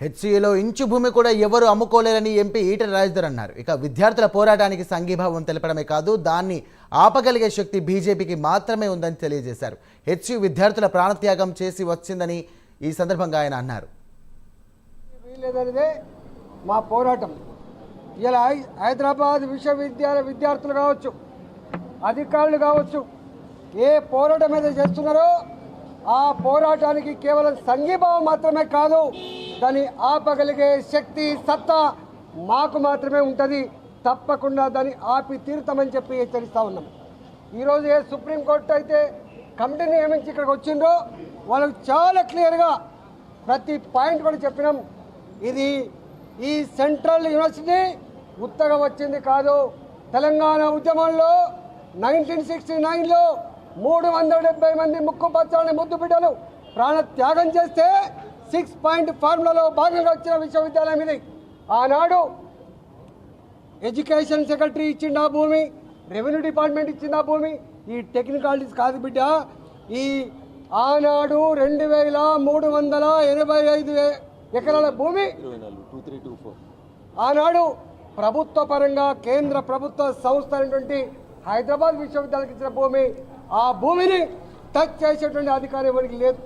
హెచ్సిఏలో inch భూమి కూడా ఎవరు అమ్ముకోలేరని ఎంపీ ఈటెల రాజేందర్ అన్నారు. ఇక విద్యార్థుల పోరాటానికి సంఘీభావం తెలపడమే కాదు, దాన్ని ఆపగలిగే శక్తి బీజేపీకి మాత్రమే ఉందని తెలియజేశారు. హెచ్సియు విద్యార్థుల ప్రాణత్యాగం చేసి వచ్చిందని ఈ సందర్భంగా ఆయన అన్నారు. మా పోరాటం ఇలా హైదరాబాద్ విశ్వవిద్యాలయ విద్యార్థులు కావచ్చు, అధికారులు కావచ్చు, ఏ పోరాటం అయితే చేస్తున్నారో ఆ పోరాటానికి కేవలం సంఘీభావం మాత్రమే కాదు, దాన్ని ఆపగలిగే శక్తి సత్తా మాకు మాత్రమే ఉంటుంది. తప్పకుండా దాన్ని ఆపి తీరుతామని చెప్పి హెచ్చరిస్తూ ఉన్నాం. ఈరోజు ఏ సుప్రీంకోర్టు అయితే కమిటీని నియమించి ఇక్కడికి వచ్చిందో వాళ్ళకు చాలా క్లియర్గా ప్రతి పాయింట్ కూడా చెప్పినాం. ఇది ఈ సెంట్రల్ యూనివర్సిటీ ఉత్తగా వచ్చింది కాదు. తెలంగాణ ఉద్యమంలో 1969లో 370 మంది ముక్కు పచ్చాలని ముద్దు బిడ్డలు ప్రాణ త్యాగం చేస్తే 6 పాయింట్ ఫార్ములాలో భాగంగా వచ్చిన విశ్వవిద్యాలయం ఇది. ఆనాడు ఎడ్యుకేషన్ సెక్రటరీ ఇచ్చింది ఆ భూమి, రెవెన్యూ డిపార్ట్మెంట్ ఇచ్చింది ఆ భూమి. ఈ టెక్నికాలిటీస్ కాదు బిడ్డ. ఈ ఆనాడు 2385 ఎకరాల భూమి ఆనాడు ప్రభుత్వ పరంగా కేంద్ర ప్రభుత్వ సంస్థ అయినటువంటి హైదరాబాద్ విశ్వవిద్యాలయానికి ఇచ్చిన భూమి. ఆ భూమిని టచ్ చేసేటువంటి అధికారం ఎవరికి లేదు.